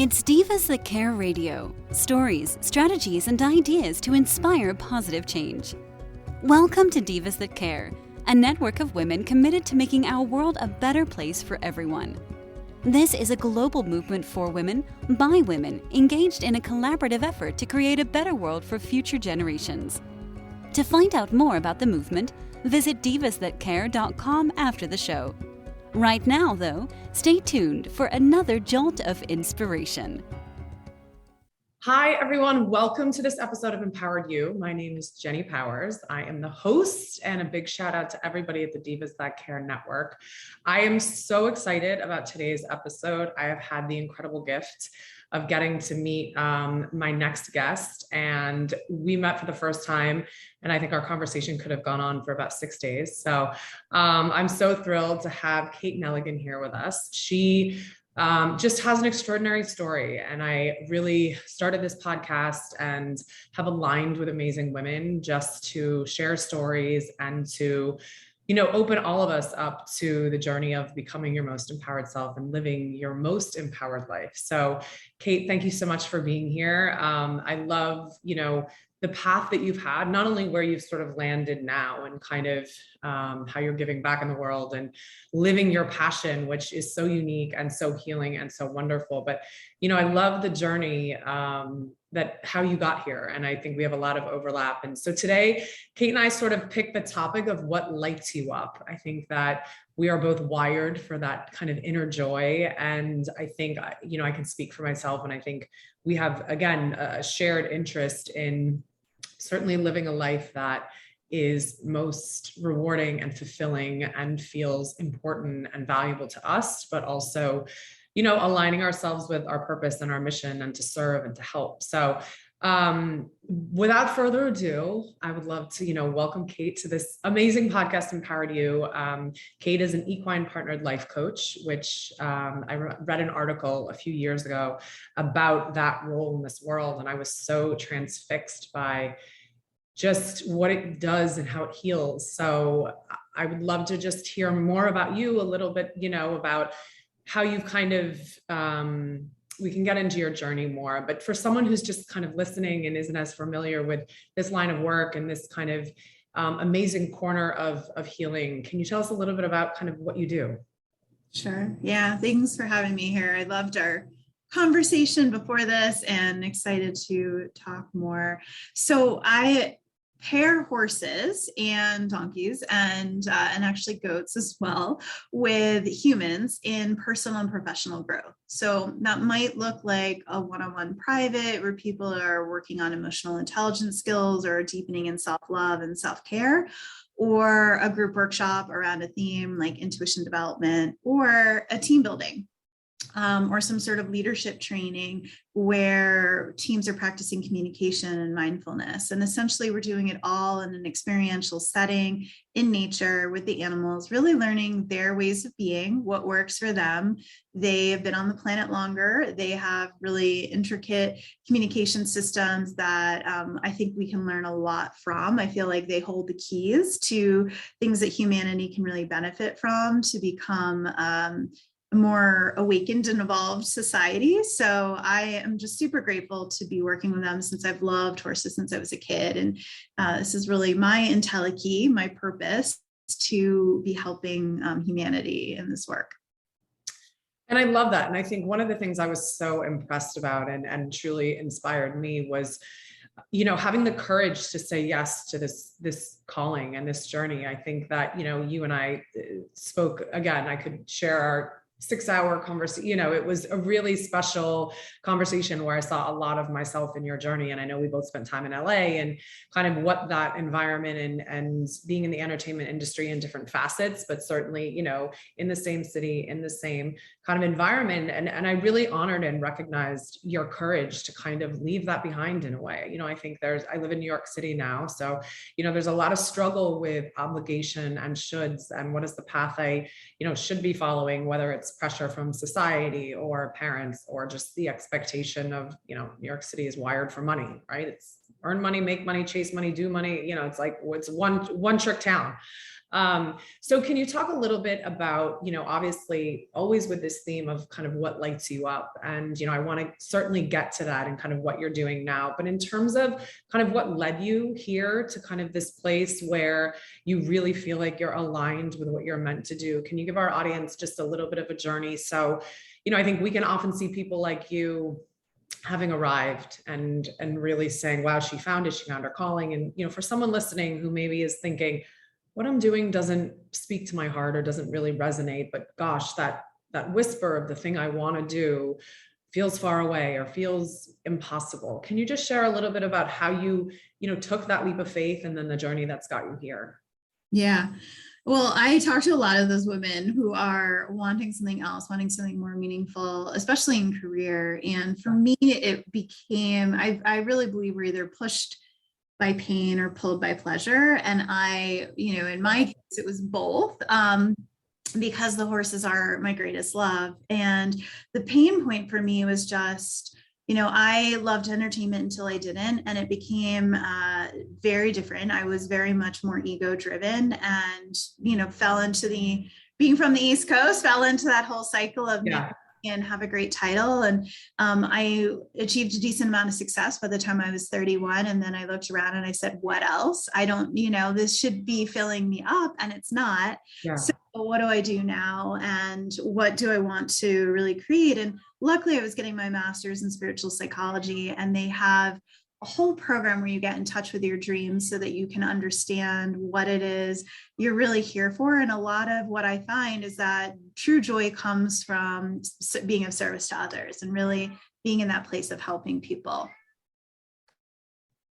It's Divas That Care Radio. Stories, strategies, and ideas to inspire positive change. Welcome to Divas That Care, a network of women committed to making our world a better place for everyone. This is a global movement for women, by women, engaged in a collaborative effort to create a better world for future generations. To find out more about the movement, visit divasthatcare.com after the show. Right now, though, stay tuned for another jolt of inspiration. Hi, everyone. Welcome to this episode of Empowered You. My name is Jenny Powers. I am the host, and a big shout out to everybody at the Divas That Care Network. I am so excited about today's episode. I have had the incredible gift of getting to meet my next guest, and we met for the first time, and I think our conversation could have gone on for about 6 days. So I'm so thrilled to have Kate Neligan here with us. She just has an extraordinary story, and I really started this podcast and have aligned with amazing women just to share stories and to open all of us up to the journey of becoming your most empowered self and living your most empowered life. So Kate, thank you so much for being here. I love, the path that you've had, not only where you've sort of landed now and kind of how you're giving back in the world and living your passion, which is so unique and so healing and so wonderful. But, I love the journey that how you got here. And I think we have a lot of overlap. And so today, Kate and I sort of picked the topic of what lights you up. I think that we are both wired for that kind of inner joy. And I think, I can speak for myself. And I think we have, again, a shared interest in certainly living a life that is most rewarding and fulfilling and feels important and valuable to us, but also, aligning ourselves with our purpose and our mission and to serve and to help. So without further ado, I would love to, welcome Kate to this amazing podcast, Empowered You. Kate is an equine-partnered life coach, which I read an article a few years ago about that role in this world. And I was so transfixed by just what it does and how it heals. So I would love to just hear more about you a little bit, about how you've kind of, we can get into your journey more, but for someone who's just kind of listening and isn't as familiar with this line of work and this kind of amazing corner of healing, can you tell us a little bit about kind of what you do? Sure. Yeah. Thanks for having me here. I loved our conversation before this and excited to talk more. So I pair horses and donkeys and actually goats as well with humans in personal and professional growth. So that might look like a one-on-one private where people are working on emotional intelligence skills or deepening in self-love and self-care, or a group workshop around a theme like intuition development, or a team building. Or some sort of leadership training where teams are practicing communication and mindfulness. And essentially, we're doing it all in an experiential setting in nature with the animals, really learning their ways of being, what works for them. They have been on the planet longer. They have really intricate communication systems that I think we can learn a lot from. I feel like they hold the keys to things that humanity can really benefit from to become a more awakened and evolved society. So I am just super grateful to be working with them, since I've loved horses since I was a kid. And this is really my entelechy, my purpose, to be helping humanity in this work. And I love that. And I think one of the things I was so impressed about and truly inspired me was, having the courage to say yes to this calling and this journey. I think that, you and I spoke again, I could share our 6-hour conversation. It was a really special conversation where I saw a lot of myself in your journey. And I know we both spent time in LA and kind of what that environment and being in the entertainment industry in different facets, but certainly, in the same city, in the same kind of environment. And I really honored and recognized your courage to kind of leave that behind in a way. I think I live in New York City now. So, there's a lot of struggle with obligation and shoulds and what is the path I, should be following, whether it's pressure from society or parents or just the expectation of, New York City is wired for money, right? It's earn money, make money, chase money, do money. You know, it's like, it's one trick town. So can you talk a little bit about, you know, obviously always with this theme of kind of what lights you up, and, you know, I want to certainly get to that and kind of what you're doing now, but in terms of kind of what led you here to kind of this place where you really feel like you're aligned with what you're meant to do, can you give our audience just a little bit of a journey? So, you know, I think we can often see people like you having arrived and really saying, wow, she found her calling. And, you know, for someone listening who maybe is thinking, what I'm doing doesn't speak to my heart or doesn't really resonate, but gosh, that whisper of the thing I want to do feels far away or feels impossible. Can you just share a little bit about how you know, took that leap of faith and then the journey that's got you here? Yeah. Well, I talk to a lot of those women who are wanting something else, wanting something more meaningful, especially in career. And for me, it became, I really believe we're either pushed by pain or pulled by pleasure. And I, you know, in my case, it was both, because the horses are my greatest love. And the pain point for me was just, you know, I loved entertainment until I didn't, and it became very different. I was very much more ego driven, and, you know, fell into being from the East Coast, fell into that whole cycle of and have a great title. And I achieved a decent amount of success by the time I was 31. And then I looked around and I said, what else? I don't, you know, this should be filling me up, and it's not. Yeah. So what do I do now? And what do I want to really create? And luckily I was getting my master's in spiritual psychology, and they have a whole program where you get in touch with your dreams so that you can understand what it is you're really here for. And a lot of what I find is that true joy comes from being of service to others and really being in that place of helping people.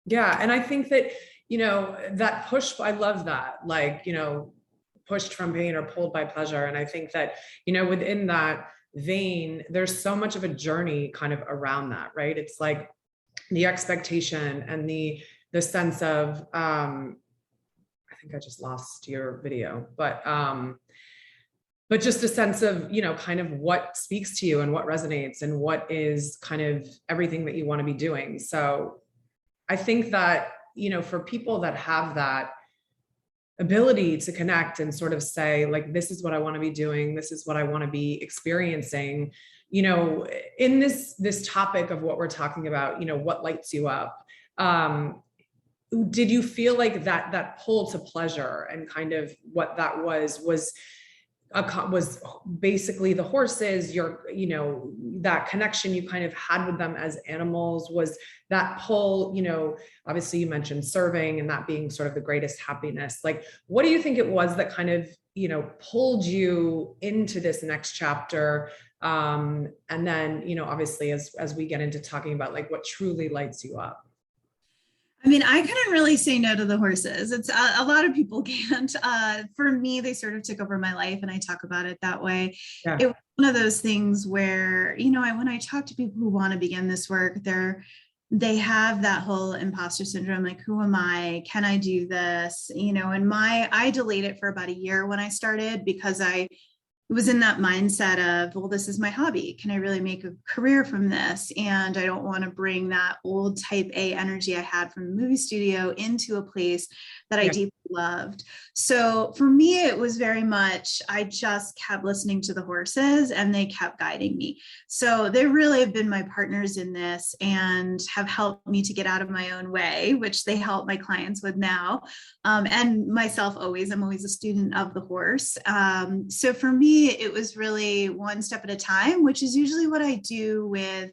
Yeah. And I think that, you know, that push, I love that, like, you know, pushed from pain or pulled by pleasure. And I think that, you know, within that vein, there's so much of a journey kind of around that, right? It's like the expectation and the sense of, I think I just lost your video, but just a sense of, you know, kind of what speaks to you and what resonates and what is kind of everything that you want to be doing. So I think that, you know, for people that have that ability to connect and sort of say, like, this is what I want to be doing, this is what I want to be experiencing, you know, in this topic of what we're talking about, you know, what lights you up. Did you feel like that pull to pleasure and kind of what that was basically the horses, you know, that connection you kind of had with them as animals? Was that pull, you know, obviously you mentioned serving and that being sort of the greatest happiness. Like, what do you think it was that kind of, you know, pulled you into this next chapter? And then, you know, obviously as we get into talking about like what truly lights you up. I mean, I couldn't really say no to the horses. It's a lot of people can't. For me, they sort of took over my life, and I talk about it that way. Yeah. It was one of those things where, you know, when I talk to people who want to begin this work, they have that whole imposter syndrome, like, who am I? Can I do this? You know, and I delayed it for about a year when I started, because I was in that mindset of, well, this is my hobby. Can I really make a career from this? And I don't want to bring that old type A energy I had from the movie studio into a place that I deeply loved. So for me, it was very much, I just kept listening to the horses and they kept guiding me. So they really have been my partners in this and have helped me to get out of my own way, which they help my clients with now. And myself always, I'm always a student of the horse. So for me, it was really one step at a time, which is usually what I do with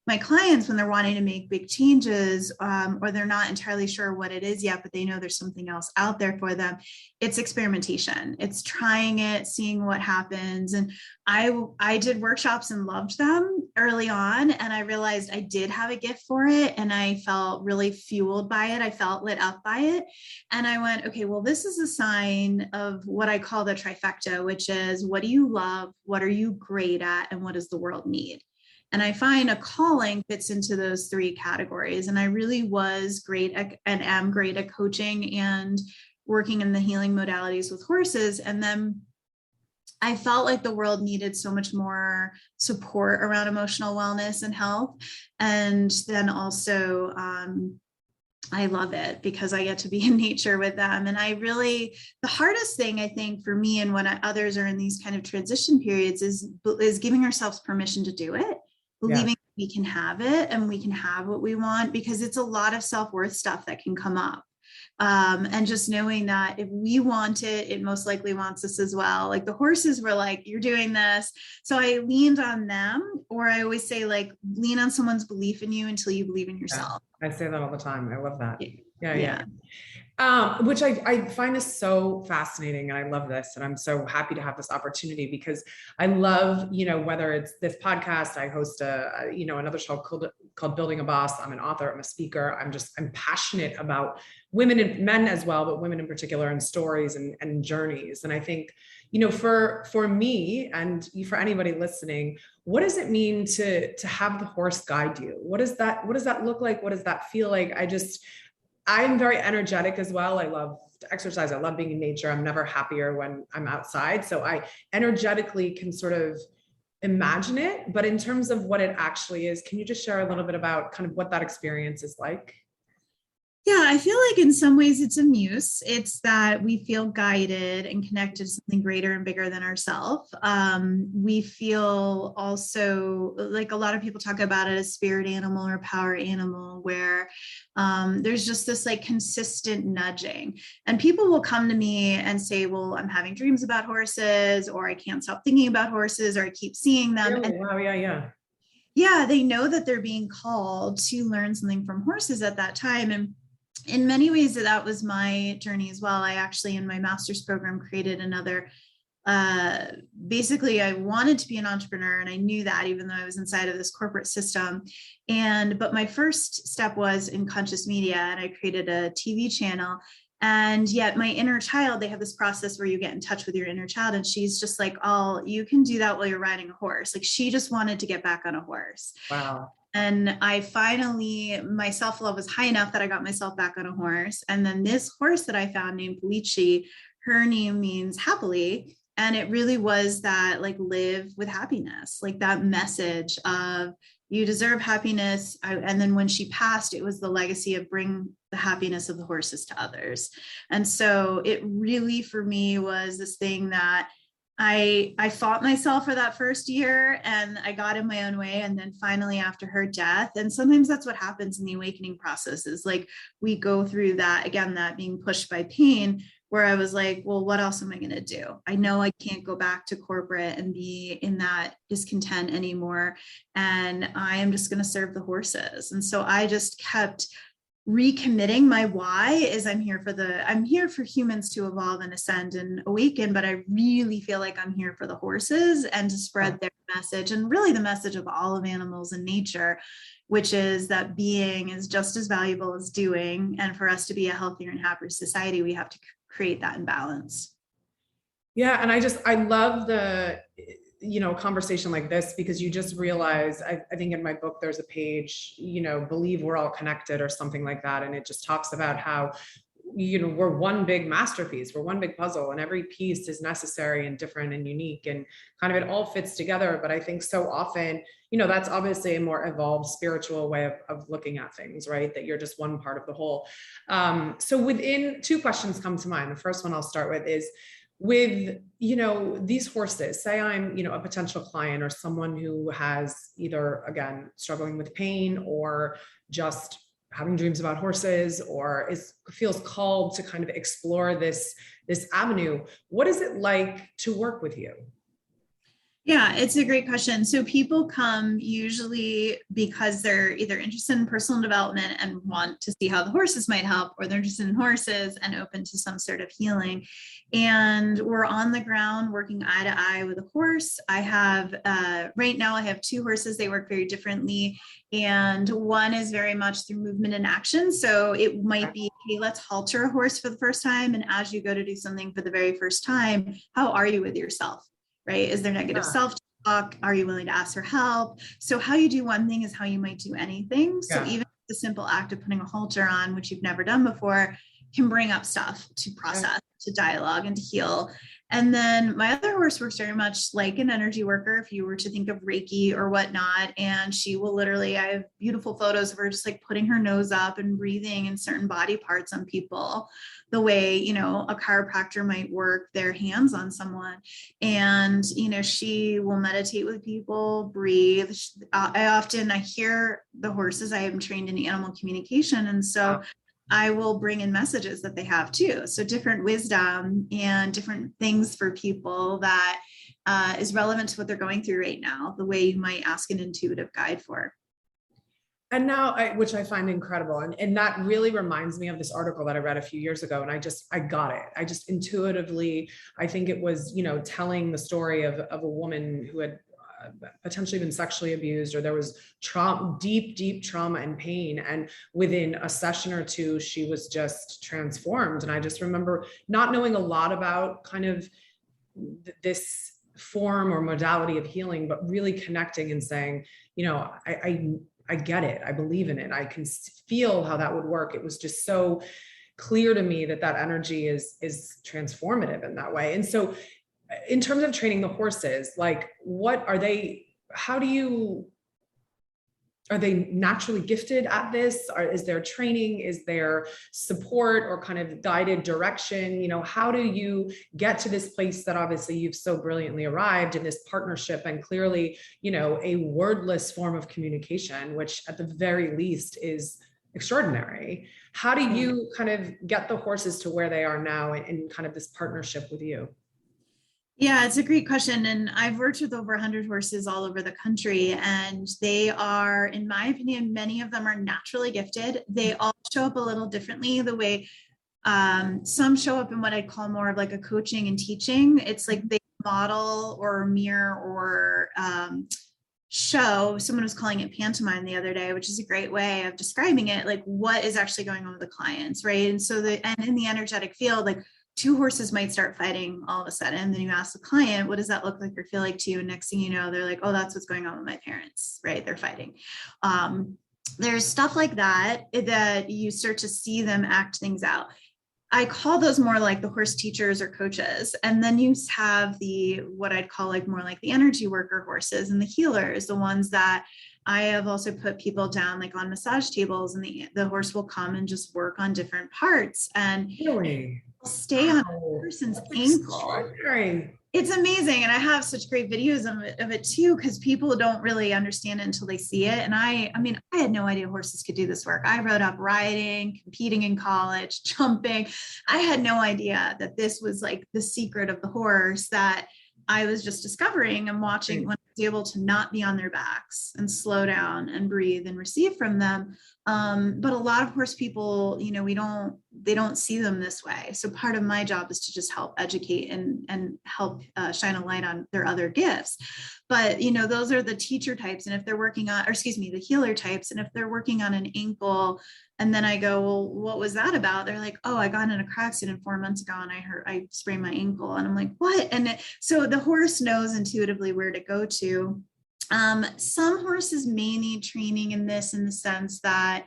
my clients when they're wanting to make big changes, or they're not entirely sure what it is yet, but they know there's something else out there for them. It's experimentation. It's trying it, seeing what happens. And I did workshops and loved them early on. And I realized I did have a gift for it. And I felt really fueled by it. I felt lit up by it. And I went, okay, well, this is a sign of what I call the trifecta, which is, what do you love? What are you great at? And what does the world need? And I find a calling fits into those three categories. And I really was great at, and am great at coaching and working in the healing modalities with horses. And then I felt like the world needed so much more support around emotional wellness and health. And then also I love it because I get to be in nature with them. And the hardest thing I think for me and when others are in these kind of transition periods is giving ourselves permission to do it, believing we can have it and we can have what we want, because it's a lot of self-worth stuff that can come up. And just knowing that if we want it, it most likely wants us as well. Like the horses were like, you're doing this. So I leaned on them, or I always say like, lean on someone's belief in you until you believe in yourself. I say that all the time. I love that. Yeah. Which I find is so fascinating. And I love this. And I'm so happy to have this opportunity because I love, whether it's this podcast, I host another show called Building a Boss. I'm an author, I'm a speaker. I'm passionate about women and men as well, but women in particular, and stories and journeys. And I think, for me and for anybody listening, what does it mean to have the horse guide you? What does that look like? What does that feel like? I'm very energetic as well. I love to exercise. I love being in nature. I'm never happier when I'm outside. So I energetically can sort of imagine it, but in terms of what it actually is, can you just share a little bit about kind of what that experience is like? Yeah, I feel like in some ways it's a muse. It's that we feel guided and connected to something greater and bigger than ourselves. We feel also like a lot of people talk about it as spirit animal or power animal, where there's just this like consistent nudging. And people will come to me and say, well, I'm having dreams about horses, or I can't stop thinking about horses, or I keep seeing them. Really? And wow, yeah. Yeah, they know that they're being called to learn something from horses at that time. And in many ways, that was my journey as well. I actually, in my master's program, created another, basically I wanted to be an entrepreneur, and I knew that even though I was inside of this corporate system. But my first step was in conscious media, and I created a TV channel. And yet my inner child, they have this process where you get in touch with your inner child. And she's just like, oh, you can do that while you're riding a horse. Like she just wanted to get back on a horse. Wow. And I finally, my self-love was high enough that I got myself back on a horse. And then this horse that I found named Felici, her name means happily. And it really was that like live with happiness, like that message of you deserve happiness. And then when she passed, it was the legacy of bring the happiness of the horses to others. And so it really, for me, was this thing that I fought myself for that first year, and I got in my own way. And then finally after her death, and sometimes that's what happens in the awakening process, is like we go through that, again, that being pushed by pain, where I was like, well, what else am I going to do? I know I can't go back to corporate and be in that discontent anymore. And I am just going to serve the horses. And so I just kept recommitting. My why is I'm here for humans to evolve and ascend and awaken, but I really feel like I'm here for the horses and to spread their message, and really the message of all of animals in nature, which is that being is just as valuable as doing. And for us to be a healthier and happier society, we have to create that imbalance. Yeah. And I love the, conversation like this, because you just realize, I think in my book, there's a page, believe we're all connected or something like that. And it just talks about how, we're one big masterpiece, we're one big puzzle, and every piece is necessary and different and unique, and kind of it all fits together. But I think so often, that's obviously a more evolved spiritual way of looking at things, right? That you're just one part of the whole. So within, two questions come to mind. The first one I'll start with is, with, these horses, say I'm, a potential client or someone who has either, again, struggling with pain, or just having dreams about horses, or feels called to kind of explore this avenue. What is it like to work with you? Yeah, it's a great question. So people come usually because they're either interested in personal development and want to see how the horses might help, or they're interested in horses and open to some sort of healing. And we're on the ground working eye to eye with a horse. I have, right now I have two horses. They work very differently. And one is very much through movement and action. So it might be, hey, let's halter a horse for the first time. And as you go to do something for the very first time, how are you with yourself? Right? Is there negative self-talk? Are you willing to ask for help? So how you do one thing is how you might do anything. So even the simple act of putting a halter on, which you've never done before, can bring up stuff to process, to dialogue, and to heal. And then my other horse works very much like an energy worker, if you were to think of Reiki or whatnot. And she will literally, I have beautiful photos of her just like putting her nose up and breathing in certain body parts on people, the way, you know, a chiropractor might work their hands on someone. And, you know, she will meditate with people, breathe. I hear the horses. I am trained in animal communication. And so I will bring in messages that they have too. So different wisdom and different things for people that is relevant to what they're going through right now, the way you might ask an intuitive guide for. And now, which I find incredible. And that really reminds me of this article that I read a few years ago. And I got it. I just intuitively, I think it was, you know, telling the story of a woman who had potentially been sexually abused, or there was trauma, deep trauma and pain. And within a session or two, she was just transformed. And I just remember not knowing a lot about kind of this form or modality of healing, but really connecting and saying, you know, I get it. I believe in it. I can feel how that would work. It was just so clear to me that energy is transformative in that way. And so in terms of training the horses, like, what are they, are they naturally gifted at this? Or is there training? Is there support or kind of guided direction? You know, how do you get to this place that obviously you've so brilliantly arrived in this partnership and clearly, you know, a wordless form of communication, which at the very least is extraordinary. How do you kind of get the horses to where they are now in kind of this partnership with you? Yeah, it's a great question. And I've worked with over 100 horses all over the country, and they are, in my opinion, many of them are naturally gifted. They all show up a little differently. The way some show up in what I'd call more of like a coaching and teaching. It's like they model or mirror or show. Someone was calling it pantomime the other day, which is a great way of describing it, like what is actually going on with the clients, right? And so and in the energetic field, like two horses might start fighting all of a sudden. And then you ask the client, what does that look like or feel like to you? And next thing you know, they're like, oh, that's what's going on with my parents, right? They're fighting. There's stuff like that you start to see them act things out. I call those more like the horse teachers or coaches. And then you have what I'd call like more like the energy worker horses and the healers, the ones that I have also put people down like on massage tables, and the horse will come and just work on different parts and really stay on a person's ankle. It's amazing. And I have such great videos of it too, because people don't really understand it until they see it. And I mean, I had no idea horses could do this work. I rode up riding, competing in college, jumping. I had no idea that this was like the secret of the horse that I was just discovering and watching when I was able to not be on their backs and slow down and breathe and receive from them. But a lot of horse people, you know, they don't see them this way. So part of my job is to just help educate and help shine a light on their other gifts. But, you know, those are the teacher types. And if they're working on, the healer types, and if they're working on an ankle, and then I go, well, what was that about? They're like, oh, I got in a car accident 4 months ago and I sprained my ankle. And I'm like, what? And so the horse knows intuitively where to go to. Some horses may need training in the sense that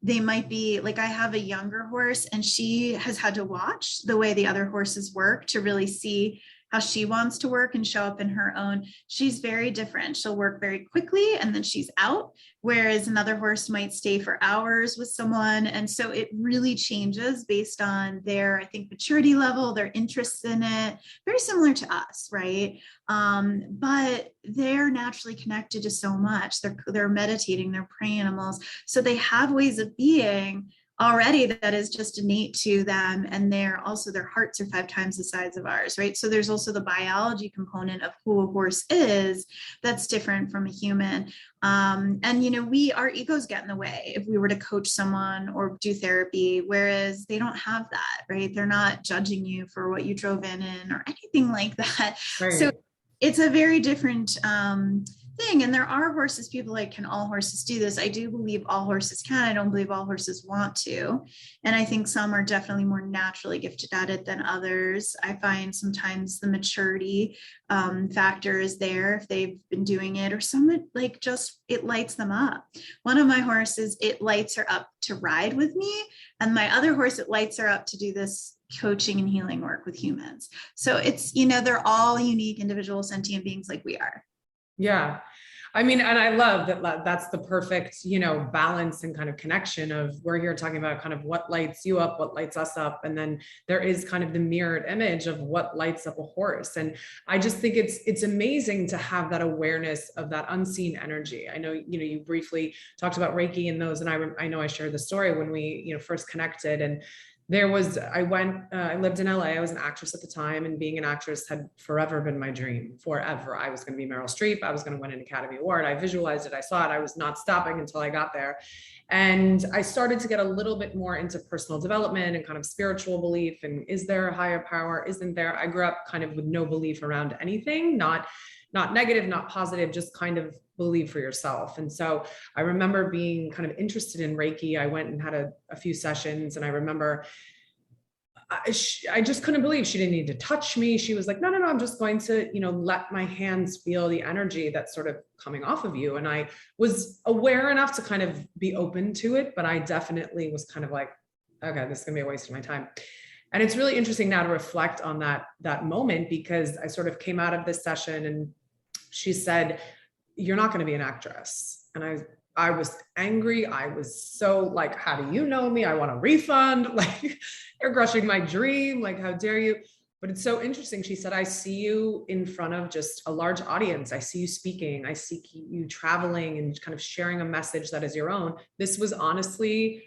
they might be like, I have a younger horse and she has had to watch the way the other horses work to really see how she wants to work and show up in her own. She's very different. She'll work very quickly and then she's out, whereas another horse might stay for hours with someone. And so it really changes based on their, I think, maturity level, their interests in it, very similar to us, right? But they're naturally connected to so much. They're meditating, they're prey animals. So they have ways of being already that is just innate to them. And their hearts are 5 times the size of ours, right? So there's also the biology component of who a horse is that's different from a human. And, you know, our egos get in the way if we were to coach someone or do therapy, whereas they don't have that, right? They're not judging you for what you drove in or anything like that. Right. So it's a very different thing. And there are horses, people like, can all horses do this? I do believe all horses can. I don't believe all horses want to. And I think some are definitely more naturally gifted at it than others. I find sometimes the maturity factor is there if they've been doing it, or some like just it lights them up. One of my horses, it lights her up to ride with me. And my other horse, it lights her up to do this coaching and healing work with humans. So it's, they're all unique, individual, sentient beings like we are. Yeah. I mean, and I love that that's the perfect, balance and kind of connection of, we're here talking about kind of what lights you up, what lights us up. And then there is kind of the mirrored image of what lights up a horse. And I just think it's amazing to have that awareness of that unseen energy. I know, you briefly talked about Reiki and those, and I know I shared the story when we, first connected, and I lived in LA. I was an actress at the time, and being an actress had forever been my dream. Forever. I was going to be Meryl Streep. I was going to win an Academy Award. I visualized it. I saw it. I was not stopping until I got there. And I started to get a little bit more into personal development and kind of spiritual belief. And is there a higher power? Isn't there? I grew up kind of with no belief around anything, not negative, not positive, just kind of believe for yourself. And so I remember being kind of interested in Reiki. I went and had a few sessions, and I remember I just couldn't believe she didn't need to touch me. She was like, no, I'm just going to, let my hands feel the energy that's sort of coming off of you. And I was aware enough to kind of be open to it, but I definitely was kind of like, okay, this is gonna be a waste of my time. And it's really interesting now to reflect on that moment, because I sort of came out of this session and she said, you're not going to be an actress. And I was angry. I was so like, how do you know me? I want a refund. Like, you're crushing my dream. Like, how dare you? But it's so interesting. She said, I see you in front of just a large audience. I see you speaking. I see you traveling and kind of sharing a message that is your own. This was honestly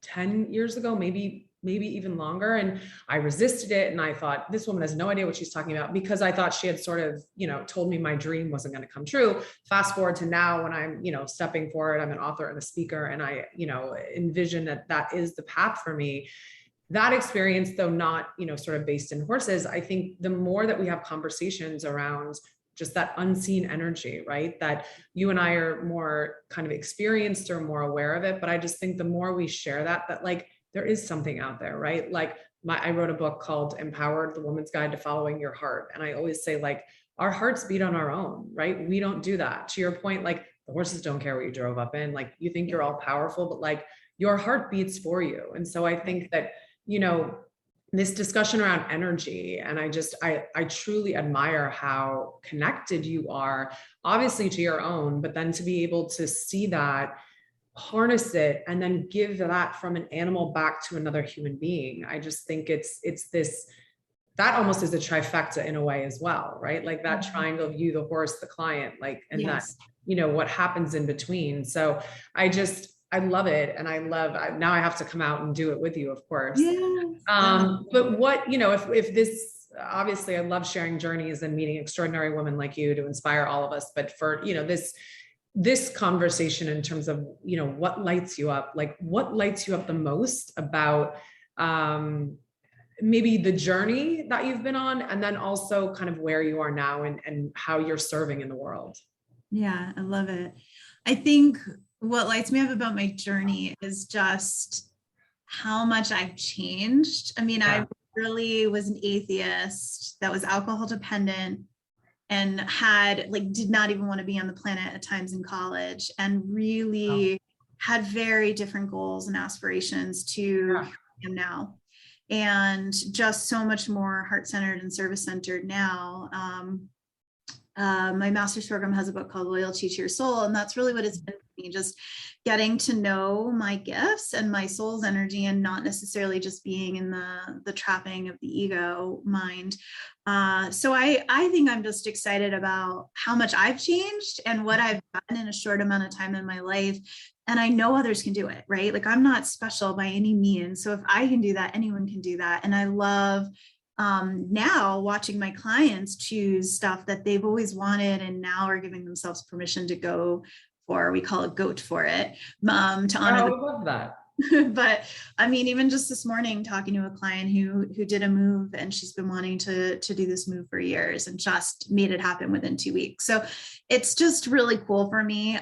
10 years ago, maybe even longer. And I resisted it. And I thought, this woman has no idea what she's talking about, because I thought she had sort of, told me my dream wasn't going to come true. Fast forward to now, when I'm, stepping forward, I'm an author and a speaker, and I, envision that is the path for me. That experience, though not, sort of based in horses, I think the more that we have conversations around just that unseen energy, right? That you and I are more kind of experienced or more aware of it. But I just think the more we share that like, there is something out there, right? Like I wrote a book called Empowered, The Woman's Guide to Following Your Heart. And I always say, like, our hearts beat on our own, right? We don't do that. To your point, like, the horses don't care what you drove up in. Like, you think you're all powerful, but like, your heart beats for you. And so I think that, this discussion around energy, and I truly admire how connected you are, obviously to your own, but then to be able to see that, harness it, and then give that from an animal back to another human being. I just think it's this, that almost is a trifecta in a way as well, right? Like that triangle of you, the horse, the client, like, and yes, that, what happens in between. So I love it. And now I have to come out and do it with you, of course. But what, if this, obviously I love sharing journeys and meeting extraordinary women like you to inspire all of us, but for, this conversation in terms of, what lights you up, like what lights you up the most about, maybe the journey that you've been on, and then also kind of where you are now and how you're serving in the world. Yeah, I love it. I think what lights me up about my journey is just how much I've changed. I mean, I really was an atheist that was alcohol dependent and did not even want to be on the planet at times in college, and really had very different goals and aspirations to who I am now. And just so much more heart-centered and service-centered now. My master's program has a book called Loyalty to Your Soul. And that's really what it's been for me, just getting to know my gifts and my soul's energy, and not necessarily just being in the trapping of the ego mind. So I think I'm just excited about how much I've changed and what I've done in a short amount of time in my life. And I know others can do it, right? Like, I'm not special by any means. So if I can do that, anyone can do that. And I love now watching my clients choose stuff that they've always wanted and now are giving themselves permission to go for, we call it goat for it, to honor I love that. But I mean, even just this morning, talking to a client who did a move, and she's been wanting to do this move for years and just made it happen within 2 weeks. So it's just really cool for me.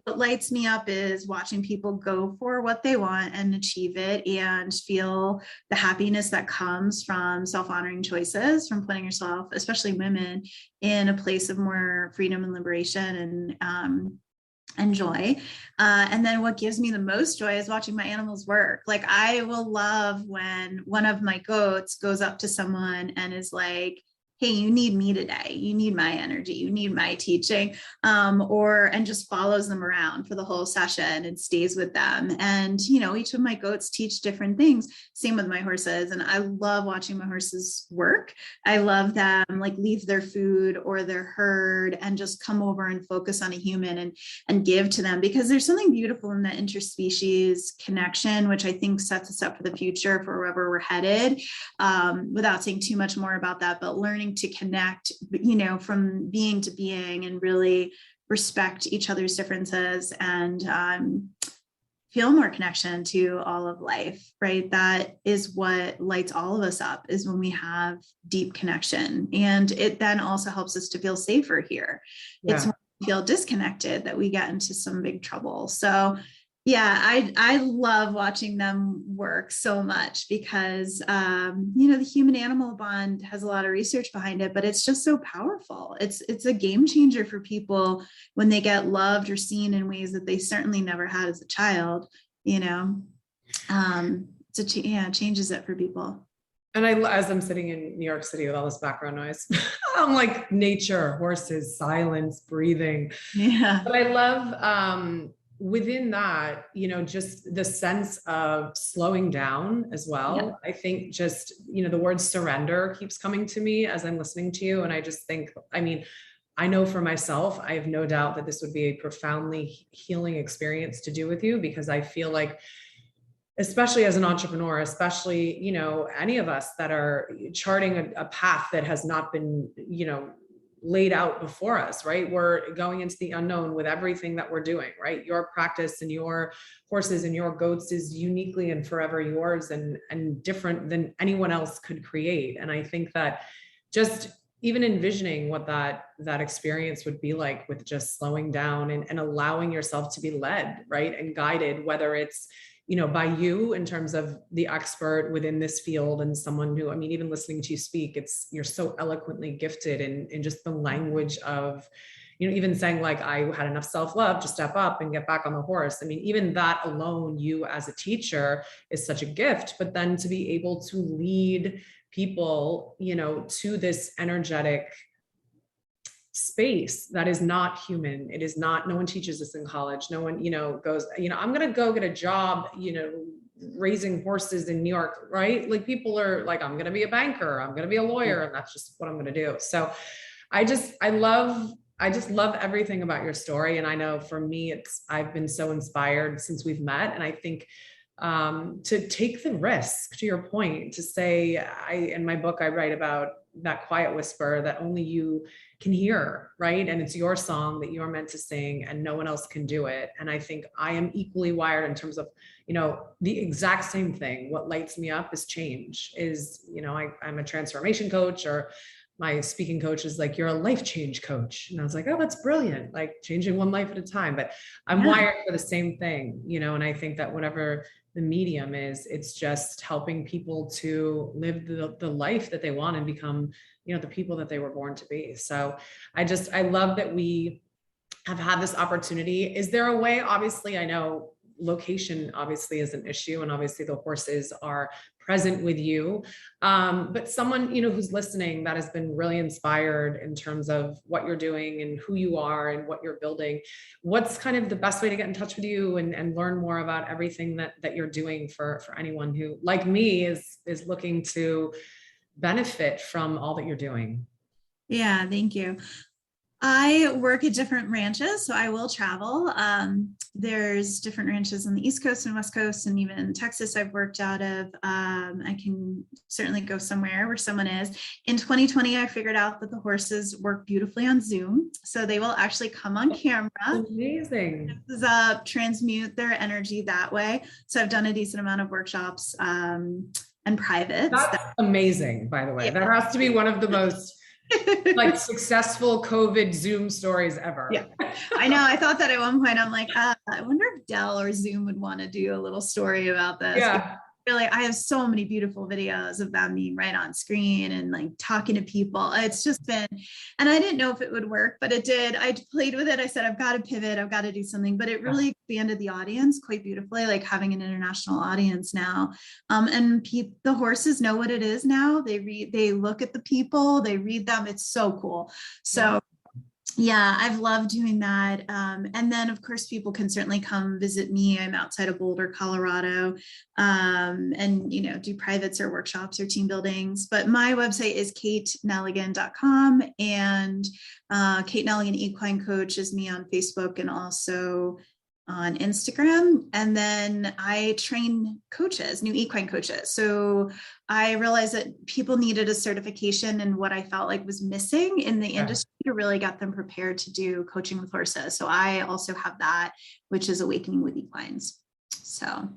What lights me up is watching people go for what they want and achieve it, and feel the happiness that comes from self-honoring choices, from putting yourself, especially women, in a place of more freedom and liberation and joy. And then what gives me the most joy is watching my animals work. Like, I will love when one of my goats goes up to someone and is like, hey, you need me today. You need my energy. You need my teaching, and just follows them around for the whole session and stays with them. And, each of my goats teach different things. Same with my horses. And I love watching my horses work. I love them leave their food or their herd and just come over and focus on a human and give to them, because there's something beautiful in that interspecies connection, which I think sets us up for the future for wherever we're headed, without saying too much more about that, but learning to connect, from being to being, and really respect each other's differences, and feel more connection to all of life, right? That is what lights all of us up, is when we have deep connection. And it then also helps us to feel safer here. Yeah. It's when we feel disconnected that we get into some big trouble. So yeah, I love watching them work so much, because, the human animal bond has a lot of research behind it, but it's just so powerful. It's a game changer for people when they get loved or seen in ways that they certainly never had as a child, it changes it for people. And as I'm sitting in New York City with all this background noise, I'm like, nature, horses, silence, breathing. Yeah. But I love, within that, just the sense of slowing down as well. Yeah. I think just, the word surrender keeps coming to me as I'm listening to you. And I just think, I know for myself, I have no doubt that this would be a profoundly healing experience to do with you, because I feel like, especially as an entrepreneur, especially, any of us that are charting a path that has not been, laid out before us, right? We're going into the unknown with everything that we're doing, right? Your practice and your horses and your goats is uniquely and forever yours, and different than anyone else could create. And I think that just even envisioning what that experience would be like, with just slowing down and allowing yourself to be led, right? And guided, whether it's, by you in terms of the expert within this field, and someone who, even listening to you speak, you're so eloquently gifted in just the language of, even saying like, I had enough self-love to step up and get back on the horse. Even that alone, you as a teacher, is such a gift. But then to be able to lead people, to this energetic space that is not human. It is not, no one teaches this in college. No one, goes, I'm going to go get a job, raising horses in New York, right? Like, people are like, I'm going to be a banker, I'm going to be a lawyer, and that's just what I'm going to do. So I just love everything about your story. And I know for me, I've been so inspired since we've met. And I think, to take the risk, to your point, to say, in my book, I write about that quiet whisper that only you can hear, right? And it's your song that you're meant to sing, and no one else can do it. And I think I am equally wired in terms of, the exact same thing. What lights me up is change, I'm a transformation coach, or my speaking coach is like, you're a life change coach. And I was like, oh, that's brilliant. Like, changing one life at a time, but I'm wired for the same thing, and I think that whatever the medium is, it's just helping people to live the life that they want and become, the people that they were born to be. So I love that we have had this opportunity. Is there a way, obviously, I know location obviously is an issue, and obviously the horses are present with you, but someone, who's listening that has been really inspired in terms of what you're doing and who you are and what you're building, what's kind of the best way to get in touch with you and learn more about everything that you're doing for anyone who, like me, is looking to benefit from all that you're doing? Yeah, thank you. I work at different ranches, so I will travel. There's different ranches on the East Coast and West Coast, and even Texas I've worked out of. I can certainly go somewhere where someone is. In 2020, I figured out that the horses work beautifully on Zoom, so they will actually come on camera. Amazing. This is up, transmute their energy that way. So I've done a decent amount of workshops and privates. That's amazing, by the way. Yeah. That has to be one of the most like successful COVID Zoom stories ever. Yeah, I know. I thought that at one point. I'm like, I wonder if Dell or Zoom would want to do a little story about this. Yeah. Really, I have so many beautiful videos of them being right on screen and like talking to people. It's just been, and I didn't know if it would work, but it did. I played with it. I said, I've got to pivot. I've got to do something, but it really expanded the audience quite beautifully, like having an international audience now. And the horses know what it is now. They look at the people, they read them. It's so cool. So yeah, I've loved doing that. And then of course, people can certainly come visit me. I'm outside of Boulder, Colorado, and, do privates or workshops or team buildings. But my website is kateneligan.com, and Kate Neligan Equine Coach is me on Facebook and also on Instagram. And then I train coaches, new equine coaches. So I realized that people needed a certification, and what I felt like was missing in the industry to really get them prepared to do coaching with horses. So I also have that, which is Awakening with Equines. So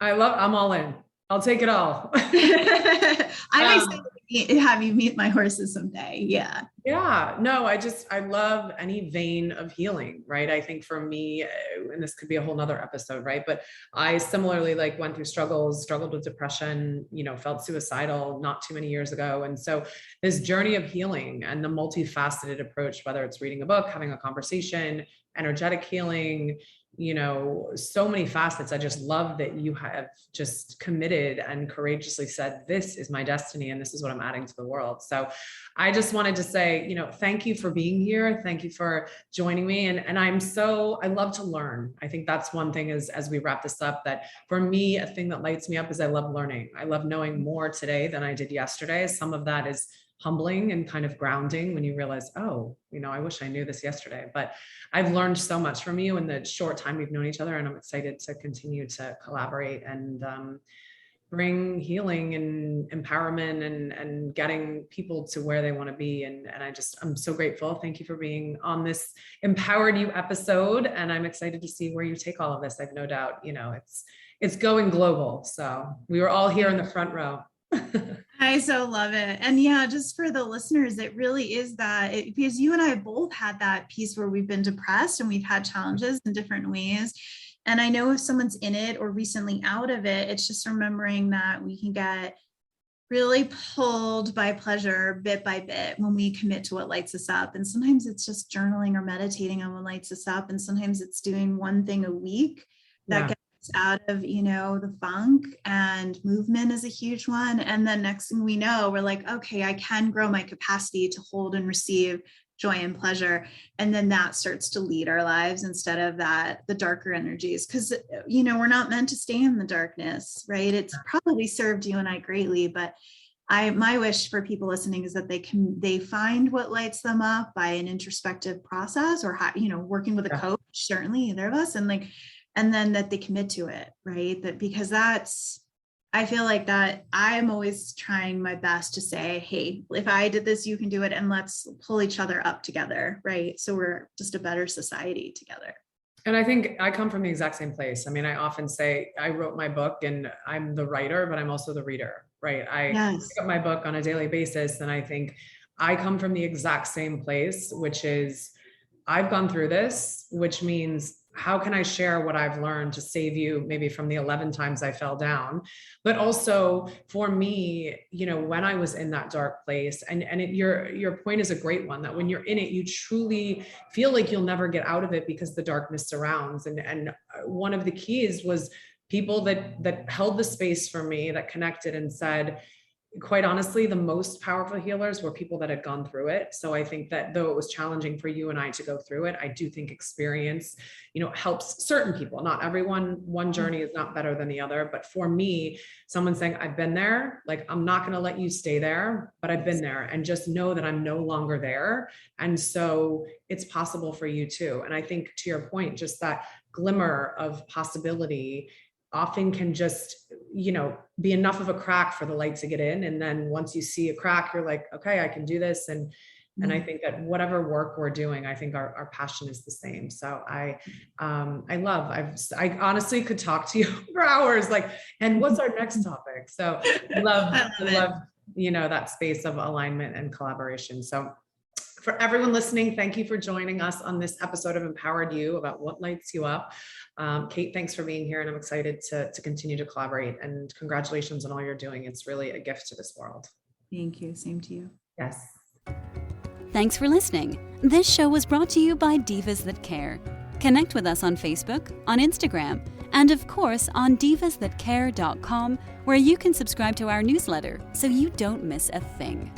I'm all in. I'll take it all. I'm excited to have you meet my horses someday. Yeah. Yeah, no, I love any vein of healing, right? I think for me, and this could be a whole nother episode, right? But I similarly went through struggled with depression, felt suicidal not too many years ago. And so this journey of healing and the multifaceted approach, whether it's reading a book, having a conversation, energetic healing, so many facets. I just love that you have just committed and courageously said, this is my destiny and this is what I'm adding to the world. So I just wanted to say, thank you for being here. Thank you for joining me. And I love to learn. I think that's one thing as we wrap this up, that for me, a thing that lights me up is I love learning. I love knowing more today than I did yesterday. Some of that is humbling and kind of grounding when you realize, I wish I knew this yesterday, but I've learned so much from you in the short time we've known each other. And I'm excited to continue to collaborate and bring healing and empowerment and getting people to where they want to be. And I'm so grateful. Thank you for being on this Empowered You episode. And I'm excited to see where you take all of this. I've no doubt, it's going global. So we were all here in the front row. I so love it. And yeah, just for the listeners, it really is because you and I both had that piece where we've been depressed and we've had challenges in different ways. And I know if someone's in it or recently out of it, it's just remembering that we can get really pulled by pleasure bit by bit when we commit to what lights us up. And sometimes it's just journaling or meditating on what lights us up. And sometimes it's doing one thing a week that gets out of the funk, and movement is a huge one. And then next thing we know, we're like, okay, I can grow my capacity to hold and receive joy and pleasure. And then that starts to lead our lives instead of the darker energies, because we're not meant to stay in the darkness, right? It's probably served you and I greatly, but my wish for people listening is that they find what lights them up by an introspective process, or working with a coach, certainly either of us, and then that they commit to it, right? Because I feel like that I'm always trying my best to say, hey, if I did this, you can do it. And let's pull each other up together, right? So we're just a better society together. And I think I come from the exact same place. I mean, I often say I wrote my book and I'm the writer, but I'm also the reader, right? I pick up my book on a daily basis. And I think I come from the exact same place, which is I've gone through this, which means how can I share what I've learned to save you maybe from the 11 times I fell down? But also for me, when I was in that dark place, your point is a great one, that when you're in it, you truly feel like you'll never get out of it because the darkness surrounds. And one of the keys was people that held the space for me, that connected and said, quite honestly, the most powerful healers were people that had gone through it. So I think that though it was challenging for you and I to go through it, I do think experience, helps certain people. Not everyone, one journey is not better than the other. But for me, someone saying, I've been there, like, I'm not going to let you stay there, but I've been there, and just know that I'm no longer there. And so it's possible for you too. And I think, to your point, just that glimmer of possibility often can just, be enough of a crack for the light to get in. And then once you see a crack, you're like, okay, I can do this. And I think that whatever work we're doing, I think our passion is the same. So I honestly could talk to you for hours, like, and what's our next topic? So I love, that space of alignment and collaboration. So for everyone listening, thank you for joining us on this episode of Empowered You, about what lights you up. Kate, thanks for being here, and I'm excited to continue to collaborate, and congratulations on all you're doing. It's really a gift to this world. Thank you. Same to you. Yes. Thanks for listening. This show was brought to you by Divas That Care. Connect with us on Facebook, on Instagram, and of course on divasthatcare.com, where you can subscribe to our newsletter so you don't miss a thing.